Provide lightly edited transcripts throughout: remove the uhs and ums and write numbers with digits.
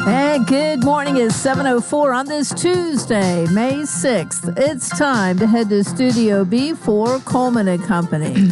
And good morning. It's 7:04 on this Tuesday, May 6th. It's time to head to Studio B for Coleman and Company.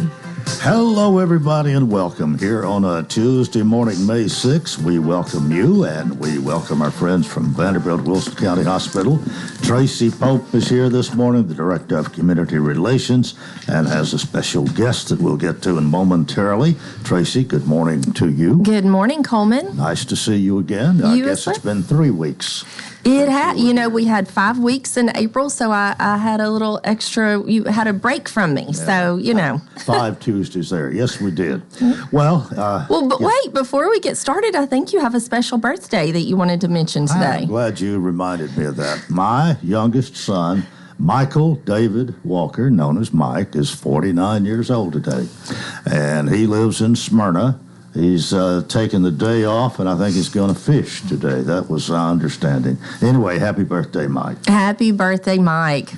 Hello, everybody, and welcome here on a Tuesday morning, May 6th. We welcome you, and we welcome our friends from Vanderbilt Wilson County Hospital. Tracy Pope is here this morning, the Director of Community Relations, and has a special guest that we'll get to in momentarily. Tracy, good morning to you. Good morning, Coleman. Nice to see you again. I guess it's been 3 weeks. It had, we had 5 weeks in April, so I had a little extra, you had a break from me, so. 5 Tuesdays there. Yes, we did. Well, wait, before we get started, I think you have a special birthday that you wanted to mention today. I'm glad you reminded me of that. My youngest son, Michael David Walker, known as Mike, is 49 years old today, and he lives in Smyrna. He's taking the day off, and I think he's going to fish today. That was our understanding. Anyway, happy birthday, Mike. Happy birthday, Mike.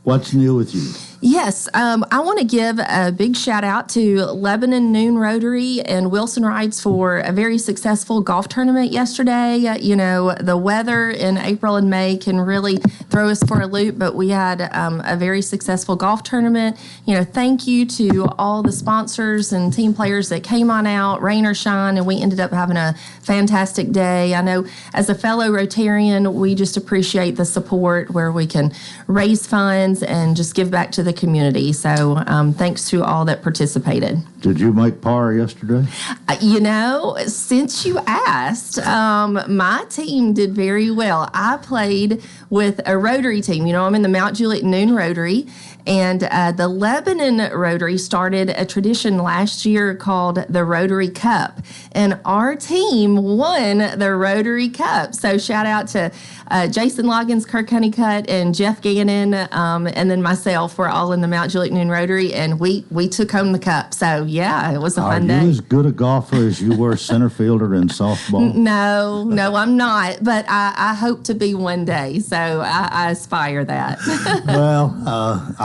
What's new with you? Yes, I want to give a big shout out to Lebanon Noon Rotary and Wilson Rides for a very successful golf tournament yesterday. The weather in April and May can really throw us for a loop, but we had a very successful golf tournament. Thank you to all the sponsors and team players that came on out, rain or shine, and we ended up having a fantastic day. I know as a fellow Rotarian, we just appreciate the support where we can raise funds and just give back to the community. So thanks to all that participated. Did you make par yesterday? Since you asked, my team did very well. I played with a Rotary team. I'm in the Mount Juliet Noon Rotary, and the Lebanon Rotary started a tradition last year called the Rotary Cup, and our team won the Rotary Cup. So shout out to Jason Loggins, Kirk Honeycutt, and Jeff Gannon, and then myself. We're all in the Mount Juliet Noon Rotary, and we took home the cup. So yeah, it was a fun day. Are you as good a golfer as you were center fielder in softball? No, I'm not, but I hope to be one day. So I aspire that. Well,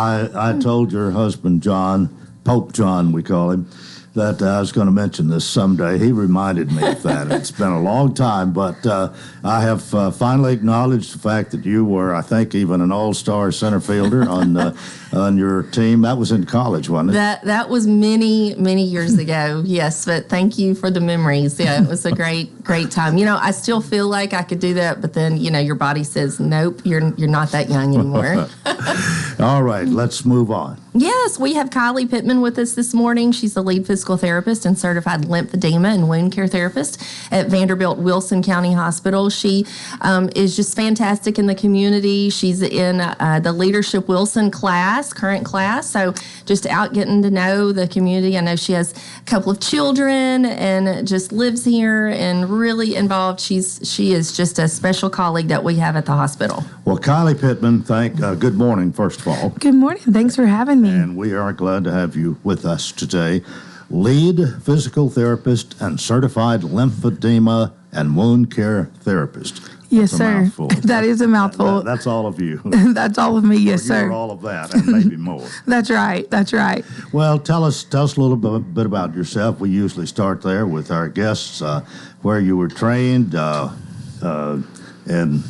I told your husband, John, Pope John, we call him, that I was going to mention this someday. He reminded me of that. It's been a long time, but I have finally acknowledged the fact that you were, I think, even an all-star center fielder on your team. That was in college, wasn't it? That was many, many years ago, yes, but thank you for the memories. Yeah, it was a great time. I still feel like I could do that, but then, your body says, nope, you're not that young anymore. All right, let's move on. Yes, we have Kylie Pittman with us this morning. She's the lead physical therapist and certified lymphedema and wound care therapist at Vanderbilt Wilson County Hospital. She is just fantastic in the community. She's in the Leadership Wilson current class, so just out getting to know the community. I know she has a couple of children and just lives here and really involved. She is just a special colleague that we have at the hospital. Well, Kylie Pittman, good morning, first of all. Good morning. Thanks for having me. And we are glad to have you with us today. Lead physical therapist and certified lymphedema and wound care therapist. Yes, sir. That is a mouthful. That's all of you. That's all of me, yes, sir. You're all of that and maybe more. That's right. Well, tell us a little bit about yourself. We usually start there with our guests, where you were trained, and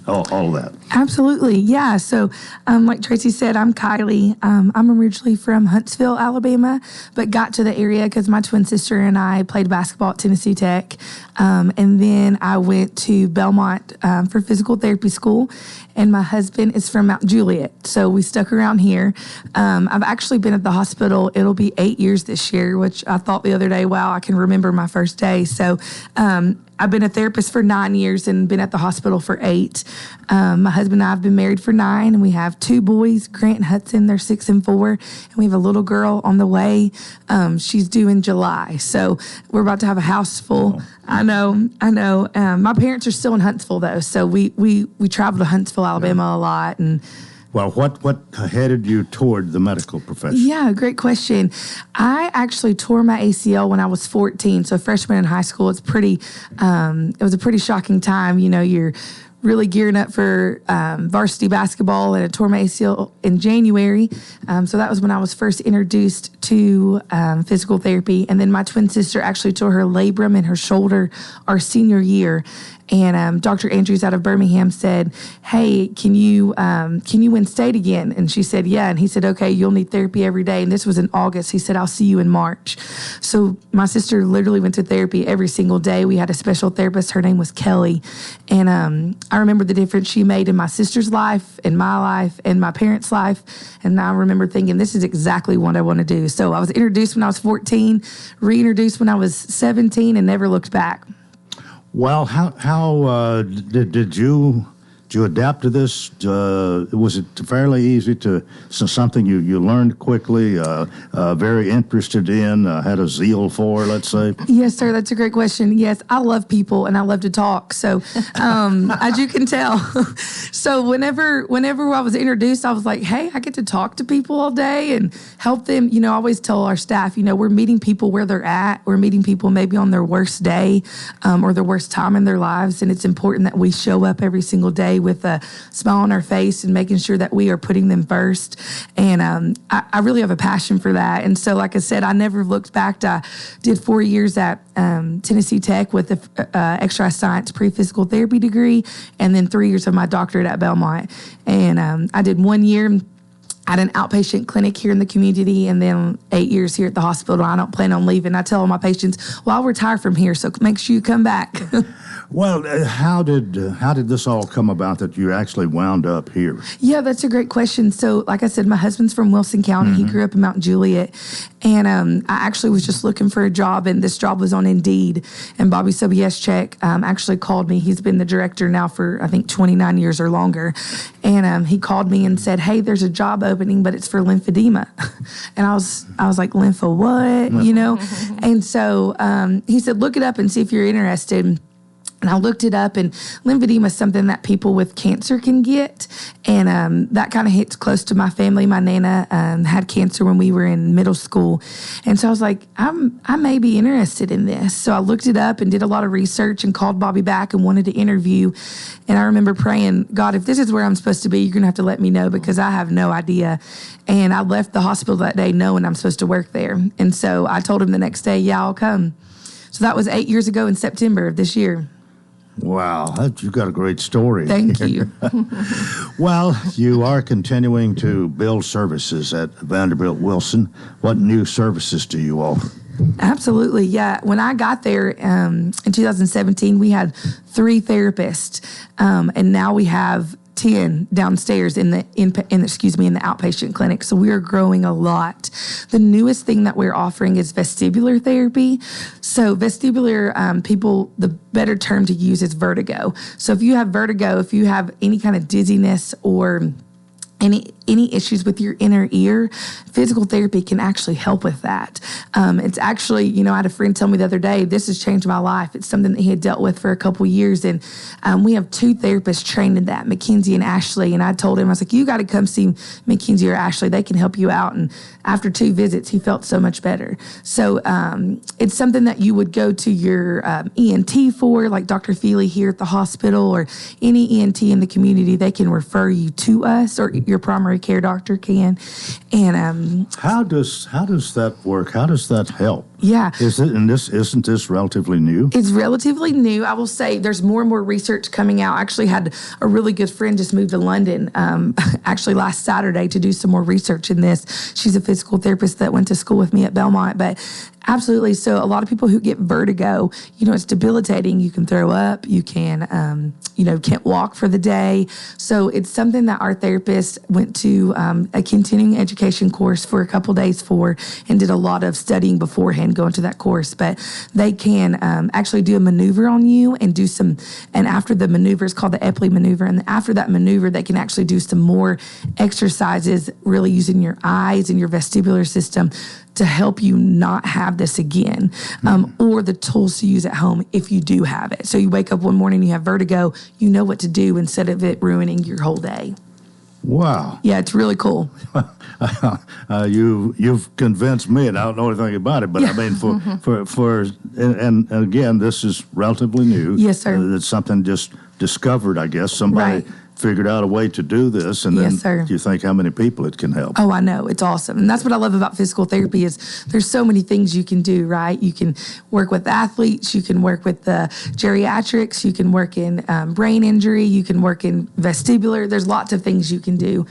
all of that. Absolutely, yeah. So, like Tracy said, I'm Kylie. I'm originally from Huntsville, Alabama, but got to the area because my twin sister and I played basketball at Tennessee Tech. And then I went to Belmont for physical therapy school, and my husband is from Mount Juliet, so we stuck around here. I've actually been at the hospital. It'll be 8 years this year, which I thought the other day, wow, I can remember my first day. So I've been a therapist for 9 years and been at the hospital for 8. My husband and I have been married for 9, and we have 2 boys, Grant and Hudson. They're 6 and 4, and we have a little girl on the way. She's due in July, so we're about to have a house full. I know. My parents are still in Huntsville, though, so we travel to Huntsville, Alabama a lot, and Well, what headed you toward the medical profession? Yeah, great question. I actually tore my ACL when I was 14, so freshman in high school. It was a pretty shocking time. You know, you're really gearing up for varsity basketball, and I tore my ACL in January. So that was when I was first introduced to physical therapy. And then my twin sister actually tore her labrum in her shoulder our senior year. And Dr. Andrews out of Birmingham said, "Hey, can you win state again?" And she said, "Yeah." And he said, "Okay, you'll need therapy every day." And this was in August. He said, "I'll see you in March." So my sister literally went to therapy every single day. We had a special therapist. Her name was Kelly. And I remember the difference she made in my sister's life, in my life, and my parents' life. And I remember thinking, this is exactly what I want to do. So I was introduced when I was 14, reintroduced when I was 17, and never looked back. Well, how did you adapt to this? Was it fairly easy something you learned quickly, very interested in, had a zeal for, let's say? Yes, sir. That's a great question. Yes, I love people and I love to talk. So, as you can tell, so whenever I was introduced, I was like, hey, I get to talk to people all day and help them. I always tell our staff, we're meeting people where they're at. We're meeting people maybe on their worst day or their worst time in their lives. And it's important that we show up every single day with a smile on our face and making sure that we are putting them first. And I really have a passion for that. And so, like I said, I never looked back. I did 4 years at Tennessee Tech with an exercise science pre-physical therapy degree, and then 3 years of my doctorate at Belmont. And I did 1 year at an outpatient clinic here in the community, and then 8 years here at the hospital. I don't plan on leaving. I tell all my patients, well, I'll retire from here, so make sure you come back. Well, how did this all come about that you actually wound up here? Yeah, that's a great question. So, like I said, my husband's from Wilson County. He grew up in Mount Juliet. And I actually was just looking for a job, and this job was on Indeed. And Bobby Sobieschek actually called me. He's been the director now for, I think, 29 years or longer. And he called me and said, hey, there's a job opening, but it's for lymphedema. And I was like, lympho what? And so he said, look it up and see if you're interested. And I looked it up, and lymphedema is something that people with cancer can get. And that kind of hits close to my family. My Nana had cancer when we were in middle school. And so I was like, I may be interested in this. So I looked it up and did a lot of research and called Bobby back and wanted to interview. And I remember praying, God, if this is where I'm supposed to be, you're going to have to let me know because I have no idea. And I left the hospital that day knowing I'm supposed to work there. And so I told him the next day, yeah, I'll come. So that was 8 years ago in September of this year. Wow, you've got a great story. Thank you. Well, you are continuing to build services at Vanderbilt Wilson. What new services do you offer? Absolutely, yeah. When I got there in 2017, we had 3 therapists, and now we have 10 downstairs in the outpatient clinic. So we are growing a lot. The newest thing that we're offering is vestibular therapy. So vestibular, people, the better term to use is vertigo. So if you have vertigo, if you have any kind of dizziness or any issues with your inner ear, physical therapy can actually help with that. It's actually, I had a friend tell me the other day, this has changed my life. It's something that he had dealt with for a couple years. And we have 2 therapists trained in that, Mackenzie and Ashley. And I told him, I was like, you got to come see Mackenzie or Ashley. They can help you out. And after 2 visits, he felt so much better. So it's something that you would go to your ENT for, like Dr. Feely here at the hospital or any ENT in the community. They can refer you to us, or your primary care doctor can. And how does that work? How does that help? Yeah. Isn't this relatively new? It's relatively new. I will say there's more and more research coming out. I actually had a really good friend just moved to London actually last Saturday to do some more research in this. She's a physical therapist that went to school with me at Belmont. But absolutely. So a lot of people who get vertigo, it's debilitating. You can throw up. You can, can't walk for the day. So it's something that our therapist went to a continuing education course for a couple days for and did a lot of studying beforehand going to that course. But they can actually do a maneuver on you and do some, and after the maneuver, it's called the Epley maneuver. And after that maneuver, they can actually do some more exercises, really using your eyes and your vestibular system to help you not have this again, or the tools to use at home if you do have it. So you wake up one morning, you have vertigo, you know what to do instead of it ruining your whole day. Wow. Yeah, it's really cool. You've convinced me, and I don't know anything about it, but I mean, and again, this is relatively new. Yes, sir. It's something just discovered, I guess. Somebody Right. figured out a way to do this, and then Yes, sir. you think how many people it can help. Oh, I know. It's awesome. And that's what I love about physical therapy is there's so many things you can do, right? You can work with athletes. You can work with the geriatrics. You can work in brain injury. You can work in vestibular. There's lots of things you can do.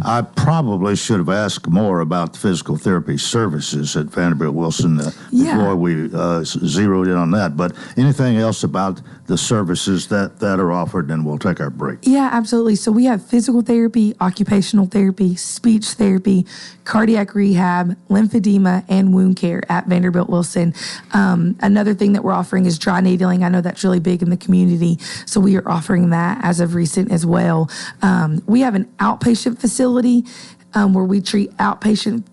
I probably should have asked more about the physical therapy services at Vanderbilt Wilson before we zeroed in on that. But anything else about the services that are offered, and we'll take our break. Yeah, absolutely. So we have physical therapy, occupational therapy, speech therapy, cardiac rehab, lymphedema, and wound care at Vanderbilt Wilson. Another thing that we're offering is dry needling. I know that's really big in the community, so we are offering that as of recent as well. We have an outpatient facility where we treat outpatient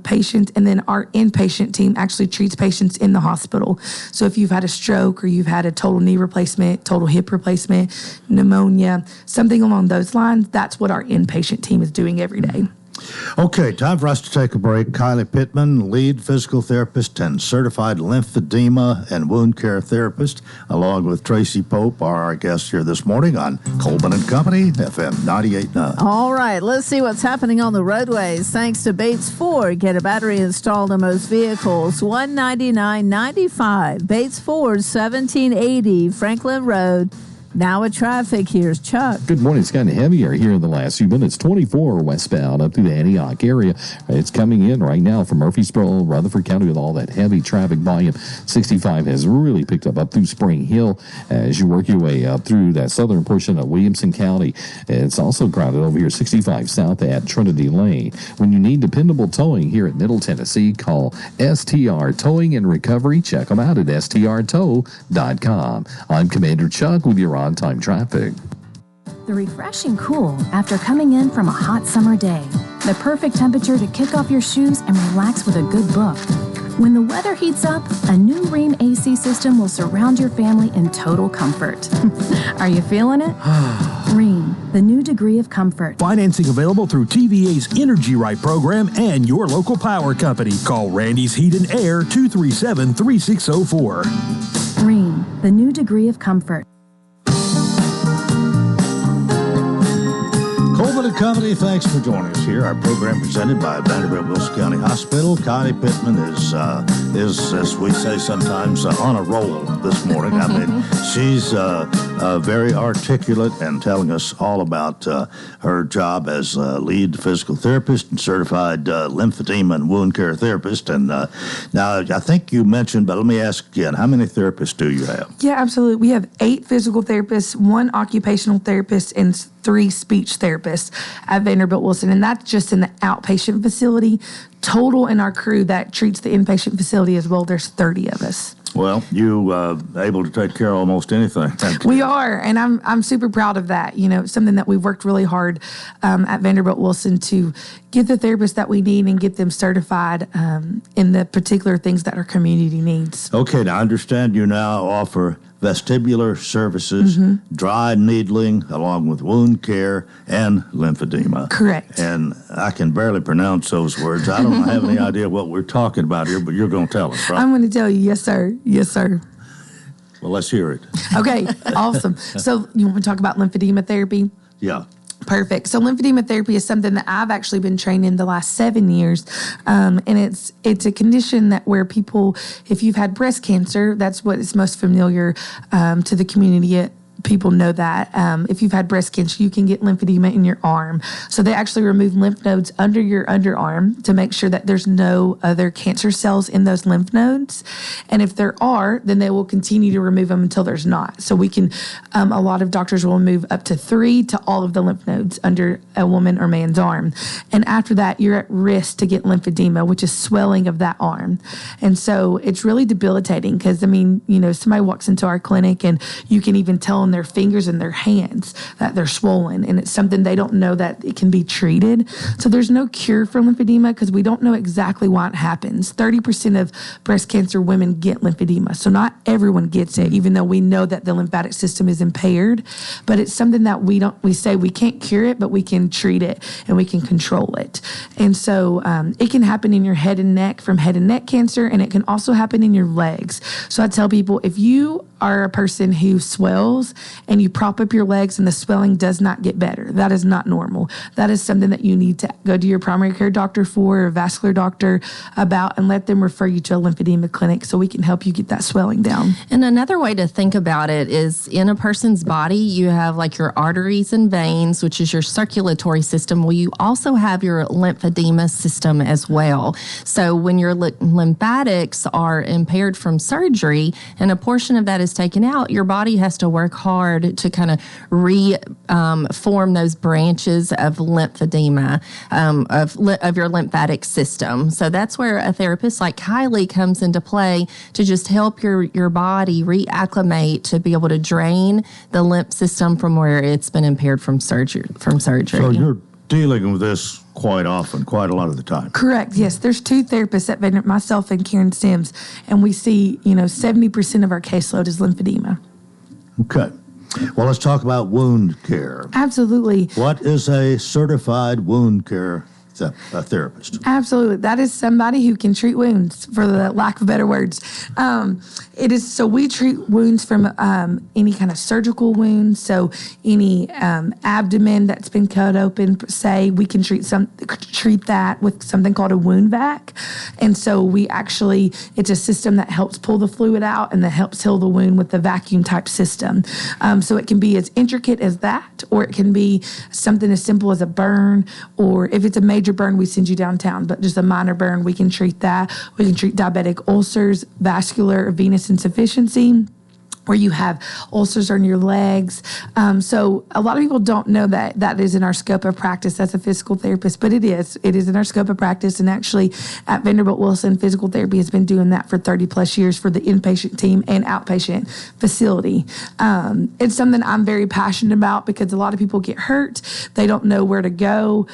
patients, and then our inpatient team actually treats patients in the hospital. So if you've had a stroke or you've had a total knee replacement, total hip replacement, pneumonia, something along those lines, that's what our inpatient team is doing every day. Okay, time for us to take a break. Kylie Pittman, lead physical therapist and certified lymphedema and wound care therapist, along with Tracy Pope, are our guests here this morning on Coleman and Company, FM 98.9. All right, let's see what's happening on the roadways. Thanks to Bates Ford, get a battery installed on most vehicles. $199.95. Bates Ford, 1780 Franklin Road. Now with traffic, here's Chuck. Good morning. It's gotten heavier here in the last few minutes. 24 westbound up through the Antioch area. It's coming in right now from Murfreesboro, Rutherford County with all that heavy traffic volume. 65 has really picked up through Spring Hill as you work your way up through that southern portion of Williamson County. It's also crowded over here, 65 south at Trinity Lane. When you need dependable towing here at Middle Tennessee, call STR Towing and Recovery. Check them out at strtow.com. I'm Commander Chuck with your on-time traffic. The refreshing cool after coming in from a hot summer day. The perfect temperature to kick off your shoes and relax with a good book. When the weather heats up, a new Rheem AC system will surround your family in total comfort. Are you feeling it? Rheem, the new degree of comfort. Financing available through TVA's Energy Right program and your local power company. Call Randy's Heat and Air 237-3604. Rheem, the new degree of comfort. Coleman and Company, thanks for joining us here. Our program presented by Vanderbilt Wilson County Hospital. Kylie Pittman is, as we say sometimes, on a roll this morning. I mean, she's very articulate and telling us all about her job as lead physical therapist and certified lymphedema and wound care therapist. And now, I think you mentioned, but let me ask again, how many therapists do you have? Yeah, absolutely. We have 8 physical therapists, 1 occupational therapist, and 3 speech therapists at Vanderbilt Wilson, and that's just in the outpatient facility. Total in our crew that treats the inpatient facility as well, there's 30 of us. Well, you able to take care of almost anything. We are, and I'm super proud of that. You know, it's something that we've worked really hard at Vanderbilt Wilson to get the therapists that we need and get them certified in the particular things that our community needs. Okay, now I understand you now offer vestibular services, dry needling, along with wound care and lymphedema. Correct. And I can barely pronounce those words. I don't have any idea what we're talking about here, but you're going to tell us, right? I'm going to tell you, yes, sir. Yes, sir. Well, let's hear it. Okay, awesome. So you want to talk about lymphedema therapy? Yeah. Perfect. So lymphedema therapy is something that I've actually been trained in the last 7 years. And it's a condition that where people, if you've had breast cancer, that's what is most familiar to the community. People know that if you've had breast cancer, you can get lymphedema in your arm. So they actually remove lymph nodes under your underarm to make sure that there's no other cancer cells in those lymph nodes. And if there are, then they will continue to remove them until there's not. So we can, a lot of doctors will remove up to 3 to all of the lymph nodes under a woman or man's arm. And after that, you're at risk to get lymphedema, which is swelling of that arm. And so it's really debilitating because, I mean, you know, somebody walks into our clinic and you can even tell on their fingers and their hands that they're swollen, and it's something they don't know that it can be treated. So there's no cure for lymphedema because we don't know exactly why it happens. 30% of breast cancer women get lymphedema, so not everyone gets it, even though we know that the lymphatic system is impaired. But it's something that we say we can't cure it, but we can treat it and we can control it. And so it can happen in your head and neck from head and neck cancer, and it can also happen in your legs. So I tell people, if you are a person who swells and you prop up your legs and the swelling does not get better, that is not normal. That is something that you need to go to your primary care doctor for, or a vascular doctor about, and let them refer you to a lymphedema clinic so we can help you get that swelling down. And another way to think about it is in a person's body, you have like your arteries and veins, which is your circulatory system. Well, you also have your lymphedema system as well. So when your lymphatics are impaired from surgery and a portion of that is taken out, your body has to work hard to kind of reform those branches of lymphedema, of your lymphatic system. So that's where a therapist like Kylie comes into play to just help your body reacclimate to be able to drain the lymph system from where it's been impaired from surgery. So you're dealing with this quite often, quite a lot of the time. Correct. Yes, there's 2 therapists at Vanderbilt, myself and Karen Sims, and we see 70% of our caseload is lymphedema. Okay. Well, let's talk about wound care. Absolutely. What is a certified wound care therapist? Absolutely. That is somebody who can treat wounds, for the lack of better words. It is, so we treat wounds from any kind of surgical wounds. So any abdomen that's been cut open, say, we can treat that with something called a wound vac. And so it's a system that helps pull the fluid out and that helps heal the wound with the vacuum type system. So it can be as intricate as that, or it can be something as simple as a burn, or if it's a major burn, we send you downtown, but just a minor burn, we can treat that. We can treat diabetic ulcers, vascular or venous insufficiency, where you have ulcers on your legs. So a lot of people don't know that is in our scope of practice as a physical therapist, but it is. It is in our scope of practice. And actually at Vanderbilt Wilson, physical therapy has been doing that for 30 plus years for the inpatient team and outpatient facility. It's something I'm very passionate about because a lot of people get hurt. They don't know where to go.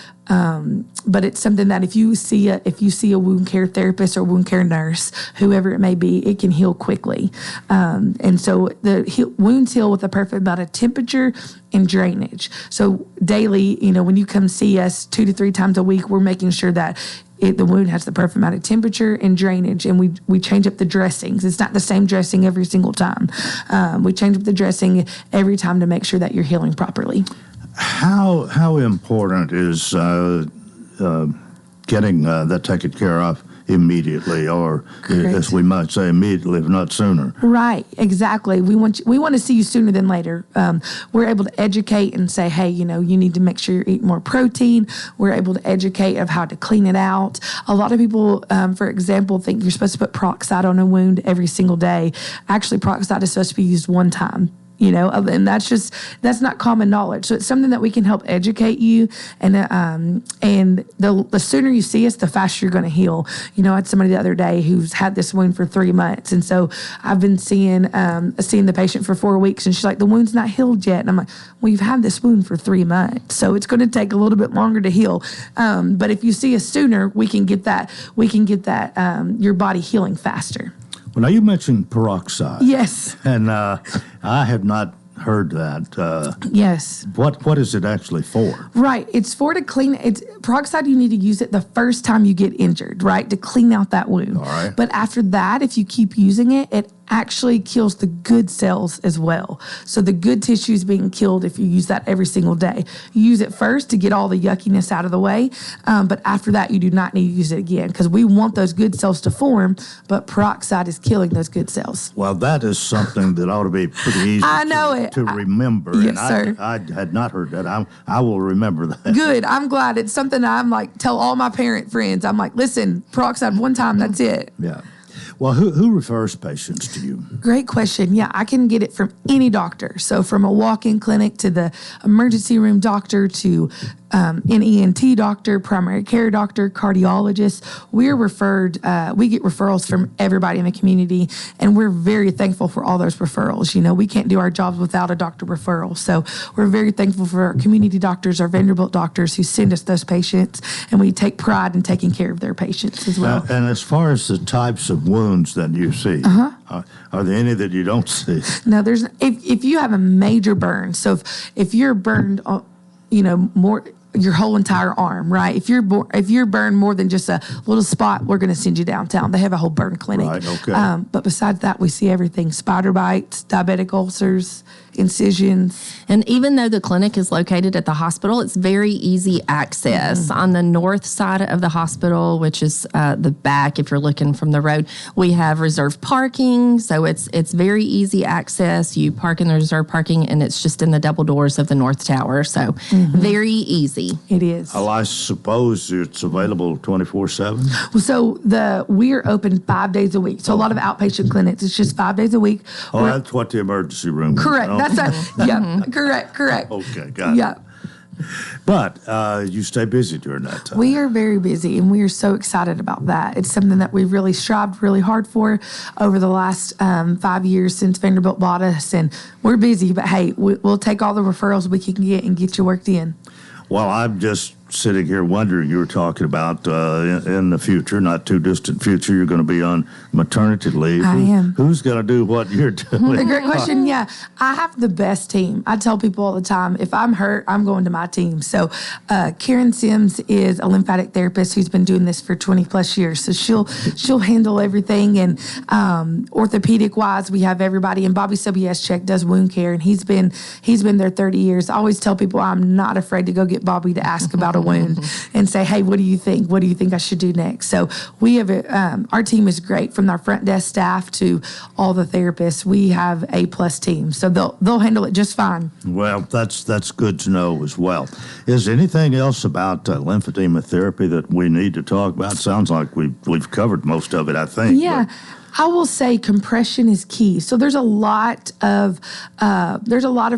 But it's something that if you see a wound care therapist or wound care nurse, whoever it may be, it can heal quickly. And so the wounds heal with a perfect amount of temperature and drainage. So daily, when you come see us 2 to 3 times a week, we're making sure that the wound has the perfect amount of temperature and drainage, and we change up the dressings. It's not the same dressing every single time. We change up the dressing every time to make sure that you're healing properly. How important is getting that taken care of immediately, or as we might say, immediately, if not sooner? Right, exactly. We want to see you sooner than later. We're able to educate and say, hey, you need to make sure you're eating more protein. We're able to educate of how to clean it out. A lot of people, for example, think you're supposed to put peroxide on a wound every single day. Actually, peroxide is supposed to be used one time. And that's not common knowledge. So it's something that we can help educate you. And the sooner you see us, the faster you're going to heal. I had somebody the other day who's had this wound for 3 months. And so I've been seeing the patient for 4 weeks, and she's like, the wound's not healed yet. And I'm like, well, you've had this wound for 3 months. So it's going to take a little bit longer to heal. But if you see us sooner, we can get that your body healing faster. Well, now you mentioned peroxide. Yes. And I have not heard that. Yes. What is it actually for? Right. It's for to clean. It's peroxide. You need to use it the first time you get injured, right, to clean out that wound. All right. But after that, if you keep using it, it actually kills the good cells as well. So the good tissue is being killed if you use that every single day. You use it first to get all the yuckiness out of the way, but after that, you do not need to use it again because we want those good cells to form, but peroxide is killing those good cells. Well, that is something that ought to be pretty easy to remember. Yes, and sir. I had not heard that. I will remember that. Good. I'm glad. It's something I'm like, tell all my parent friends. I'm like, listen, peroxide one time, that's it. Yeah. Well, who refers patients to you? Great question. Yeah, I can get it from any doctor. So from a walk-in clinic to the emergency room doctor to an ENT doctor, primary care doctor, cardiologist. We're referred, we get referrals from everybody in the community, and we're very thankful for all those referrals. We can't do our jobs without a doctor referral. So we're very thankful for our community doctors, our Vanderbilt doctors who send us those patients, and we take pride in taking care of their patients as well. And as far as the types of wounds that you see, are there any that you don't see? No, there's, if you have a major burn, so if you're burned, more your whole entire arm, right? If you're burned more than just a little spot, we're going to send you downtown. They have a whole burn clinic. Right, okay. But besides that, we see everything: spider bites, diabetic ulcers, incisions. And even though the clinic is located at the hospital, it's very easy access. On the north side of the hospital, which is the back if you're looking from the road, we have reserved parking. So it's very easy access. You park in the reserved parking, and it's just in the double doors of the North Tower. So very easy. It is. Well, I suppose it's available 24/7? Well, so we're open 5 days a week. So a lot of outpatient clinics, it's just 5 days a week. Oh, that's what the emergency room is. Correct. Oh. Yeah, correct. Okay, got it. Yeah. But you stay busy during that time. We are very busy, and we are so excited about that. It's something that we've really strived really hard for over the last 5 years since Vanderbilt bought us, and we're busy, but hey, we'll take all the referrals we can get and get you worked in. Well, I'm just sitting here wondering, you were talking about in the future, not too distant future, you're going to be on maternity leave. I am. Who's going to do what you're doing? A great question. Yeah, I have the best team. I tell people all the time, if I'm hurt, I'm going to my team. So Karen Sims is a lymphatic therapist who's been doing this for 20 plus years. So she'll handle everything. And orthopedic wise, we have everybody. And Bobby Sobieschek does wound care, and he's been there 30 years. I always tell people I'm not afraid to go get Bobby to ask about a wound and say, hey, what do you think? What do you think I should do next? So we have our team is great, from our front desk staff to all the therapists. We have a plus team, so they'll handle it just fine. Well, that's good to know as well. Is there anything else about lymphedema therapy that we need to talk about? Sounds like we've covered most of it, I think. Yeah. I will say compression is key. So there's a lot of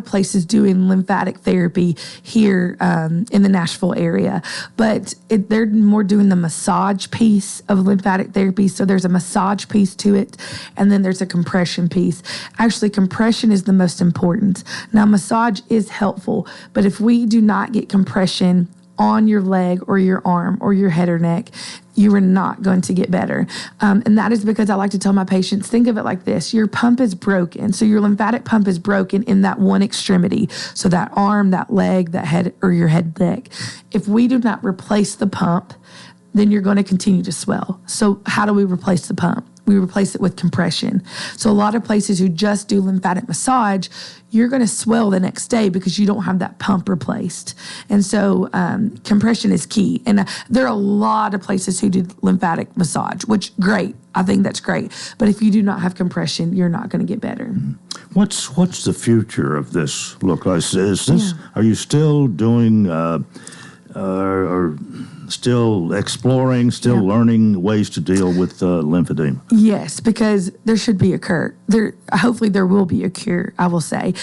places doing lymphatic therapy here in the Nashville area, but they're more doing the massage piece of lymphatic therapy. So there's a massage piece to it, and then there's a compression piece. Actually, compression is the most important. Now, massage is helpful, but if we do not get compression on your leg or your arm or your head or neck, you are not going to get better. And that is because I like to tell my patients, think of it like this. Your pump is broken. So your lymphatic pump is broken in that one extremity. So that arm, that leg, that head, or your head, neck. If we do not replace the pump, then you're going to continue to swell. So how do we replace the pump? We replace it with compression. So a lot of places who just do lymphatic massage, you're going to swell the next day because you don't have that pump replaced. And so compression is key. And there are a lot of places who do lymphatic massage, which great. I think that's great. But if you do not have compression, you're not going to get better. What's the future of this look like? Is this? Are you still doing or still exploring, learning ways to deal with lymphedema? Yes, because there should be a cure. Hopefully there will be a cure, I will say,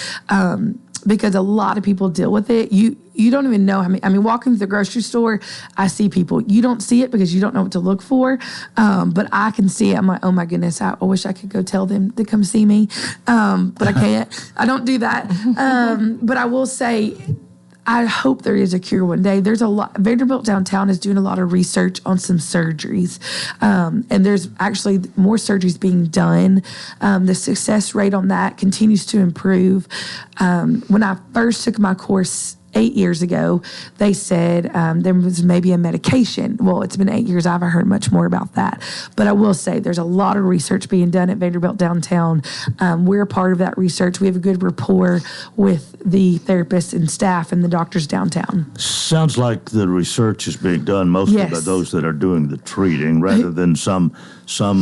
because a lot of people deal with it. You don't even know how many. I mean, walking to the grocery store, I see people. You don't see it because you don't know what to look for, but I can see it. I'm like, oh my goodness, I wish I could go tell them to come see me, but I can't. I don't do that. But I will say, I hope there is a cure one day. There's a lot. Vanderbilt downtown is doing a lot of research on some surgeries, and there's actually more surgeries being done. The success rate on that continues to improve. When I first took my course 8 years ago, they said there was maybe a medication. Well, it's been 8 years. I haven't heard much more about that. But I will say there's a lot of research being done at Vanderbilt downtown. We're a part of that research. We have a good rapport with the therapists and staff and the doctors downtown. Sounds like the research is being done mostly by those that are doing the treating rather than some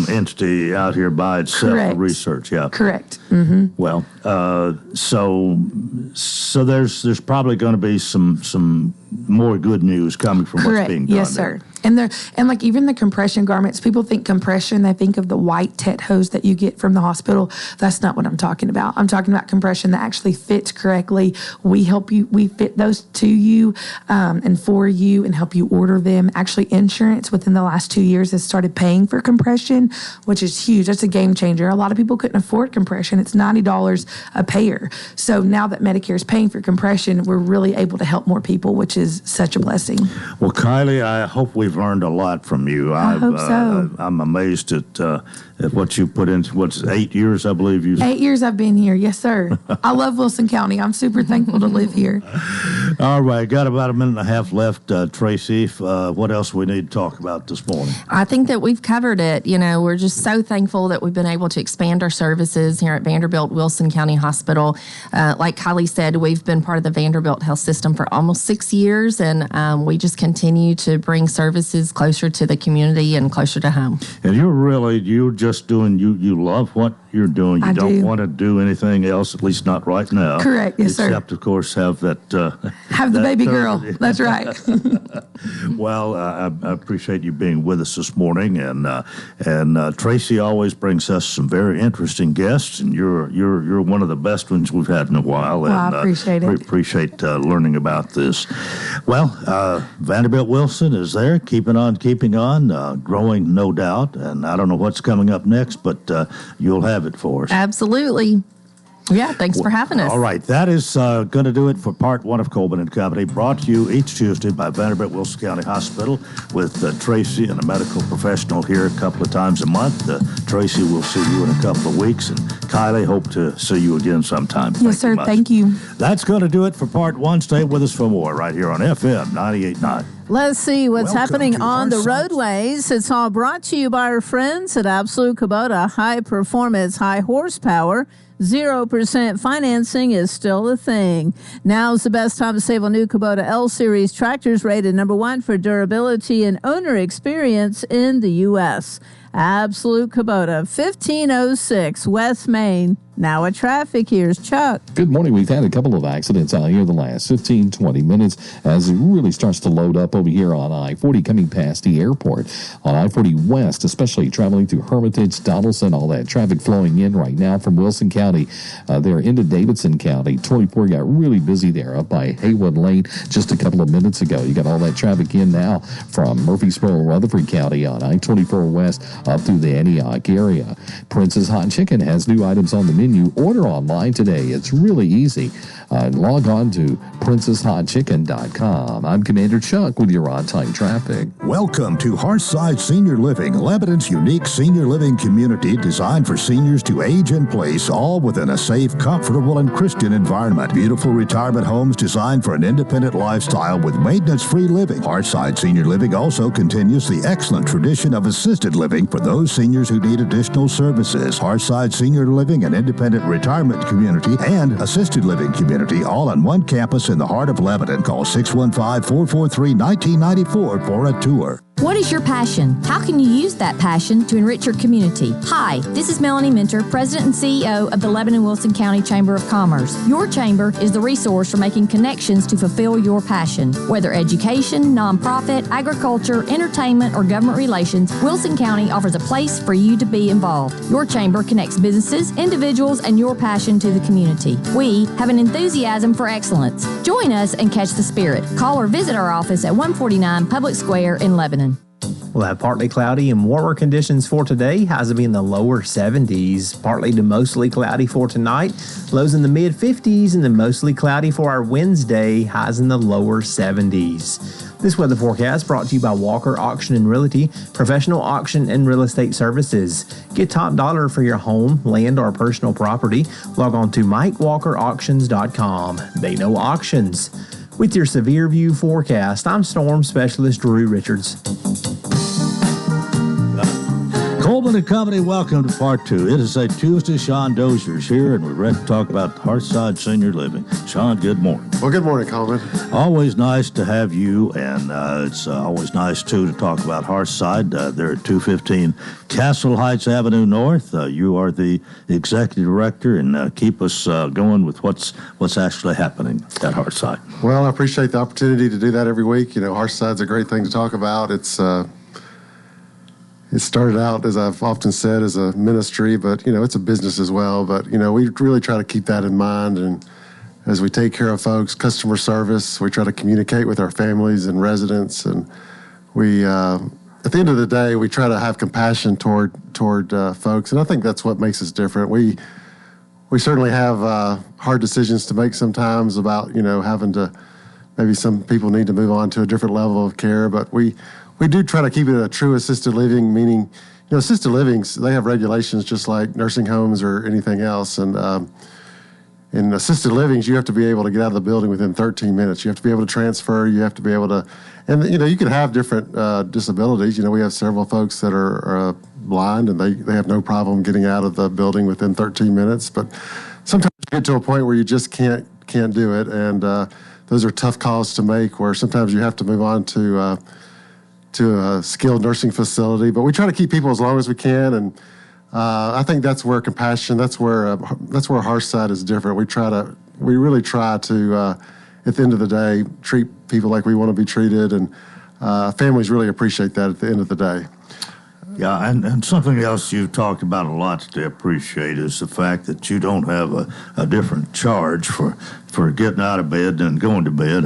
entity out here by itself. Correct. Research, yeah. Correct. Mm-hmm. Well, so there's probably going to be some more good news coming from what's being done. Yes, sir. And like even the compression garments, people think compression, they think of the white tet hose that you get from the hospital. That's not what I'm talking about. I'm talking about compression that actually fits correctly. We help you, we fit those to you and for you and help you order them. Actually, insurance within the last 2 years has started paying for compression, which is huge. That's a game changer. A lot of people couldn't afford compression. It's $90 a payer. So now that Medicare is paying for compression, we're really able to help more people, which is such a blessing. Well, Kylie, I hope we've learned a lot from you. I hope so. I'm amazed at what you put into, 8 years, I believe you. 8 years I've been here. Yes, sir. I love Wilson County. I'm super thankful to live here. All right, got about a minute and a half left, Tracy. What else we need to talk about this morning? I think that we've covered it. We're just so thankful that we've been able to expand our services here at Vanderbilt Wilson County Hospital. Like Kylie said, we've been part of the Vanderbilt Health System for almost 6 years, and we just continue to bring services closer to the community and closer to home. And you're just doing, you love what you're doing. You don't want to do anything else, at least not right now. Correct, yes, sir. Except, of course, have that... have the baby girl. That's right. Well, I appreciate you being with us this morning, and Tracy always brings us some very interesting guests, and you're one of the best ones we've had in a while. Well, and I appreciate it. Appreciate learning about this. Well, Vanderbilt Wilson is there, keeping on, growing, no doubt, and I don't know what's coming up next, but you'll have it for us. Absolutely. Yeah, thanks for having us. All right, that is going to do it for part one of Coleman and Company, brought to you each Tuesday by Vanderbilt Wilson County Hospital with Tracy and a medical professional here a couple of times a month. Tracy, we'll see you in a couple of weeks, and Kylie, hope to see you again sometime. Yes, sir. Thank you. That's going to do it for part one. Stay with us for more right here on FM 98.9. Let's see what's happening on the Hearthside. roadways. It's all brought to you by our friends at Absolute Kubota. High performance, high horsepower. 0% financing is still a thing. Now's the best time to save on new Kubota L-Series tractors, rated #1 for durability and owner experience in the U.S. Absolute Kubota, 1506 West Main. Now at traffic, here's Chuck. Good morning. We've had a couple of accidents out here the last 15, 20 minutes as it really starts to load up over here on I-40 coming past the airport. On I-40 West, especially traveling through Hermitage, Donaldson, all that traffic flowing in right now from Wilson County. They're into Davidson County. 24 got really busy there up by Haywood Lane just a couple of minutes ago. You got all that traffic in now from Murfreesboro, Rutherford County on I-24 West up through the Antioch area. Prince's Hot Chicken has new items on the menu. Order online today. It's really easy. Log on to princesshotchicken.com. I'm Commander Chuck with your on-time traffic. Welcome to Hearthside Senior Living, Lebanon's unique senior living community designed for seniors to age in place, all within a safe, comfortable, and Christian environment. Beautiful retirement homes designed for an independent lifestyle with maintenance-free living. Hearthside Senior Living also continues the excellent tradition of assisted living for those seniors who need additional services. Hearthside Senior Living, an independent retirement community and assisted living community, all on one campus in the heart of Lebanon. Call 615-443-1994 for a tour. What is your passion? How can you use that passion to enrich your community? Hi, this is Melanie Minter, President and CEO of the Lebanon Wilson County Chamber of Commerce. Your chamber is the resource for making connections to fulfill your passion. Whether education, nonprofit, agriculture, entertainment, or government relations, Wilson County offers a place for you to be involved. Your chamber connects businesses, individuals, and your passion to the community. We have an enthusiasm for excellence. Join us and catch the spirit. Call or visit our office at 149 Public Square in Lebanon. We'll have partly cloudy and warmer conditions for today. Highs will be in the lower 70s. Partly to mostly cloudy for tonight. Lows in the mid 50s and then mostly cloudy for our Wednesday. Highs in the lower 70s. This weather forecast brought to you by Walker Auction and Realty, professional auction and real estate services. Get top dollar for your home, land, or personal property. Log on to MikeWalkerAuctions.com. They know auctions. With your severe view forecast, I'm Storm Specialist Drew Richards. Coleman and Company, welcome to part two. It is a Tuesday. Sean Dozier's here, and we're ready to talk about Hearthside Senior Living. Sean, good morning. Well, good morning, Coleman. Always nice to have you, and it's always nice, too, to talk about Hearthside. They're at 215 Castle Heights Avenue North. You are the executive director, and keep us going with what's actually happening at Hearthside. Well, I appreciate the opportunity to do that every week. You know, Hearthside's a great thing to talk about. It started out, as I've often said, as a ministry, but, you know, it's a business as well. But, you know, we really try to keep that in mind. And as we take care of folks, customer service, we try to communicate with our families and residents. And we, at the end of the day, we try to have compassion toward folks. And I think that's what makes us different. We certainly have hard decisions to make sometimes about, you know, having to, maybe some people need to move on to a different level of care, but we do try to keep it a true assisted living, meaning, you know, assisted livings, they have regulations just like nursing homes or anything else. And In assisted livings, you have to be able to get out of the building within 13 minutes. You have to be able to transfer. You have to be able to, and you can have different disabilities. We have several folks that are blind, and they have no problem getting out of the building within 13 minutes. But sometimes you get to a point where you just can't do it, and those are tough calls to make. Where sometimes you have to move on to a skilled nursing facility. But we try to keep people as long as we can, and I think that's where compassion, that's where Hearthside is different. We really try to, at the end of the day, treat people like we want to be treated, and families really appreciate that at the end of the day. Yeah, and something else you've talked about a lot that they appreciate is the fact that you don't have a different charge for getting out of bed and going to bed.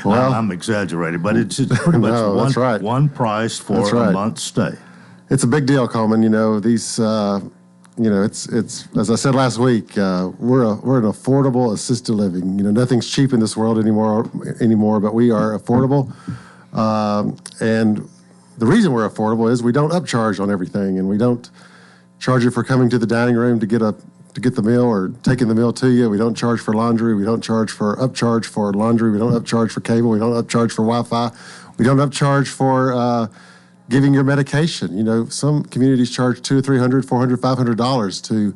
I'm exaggerating, but it's pretty much one price for a month's stay. It's a big deal, Coleman. These, it's as I said last week, we're an affordable assisted living. Nothing's cheap in this world anymore, but we are affordable. And the reason we're affordable is we don't upcharge on everything, and we don't charge you for coming to the dining room to get the meal or taking the meal to you. We don't charge for laundry. We don't upcharge for laundry. We don't upcharge for cable. We don't upcharge for Wi-Fi. We don't upcharge for giving your medication. Some communities charge $200, $300, $400, $500 to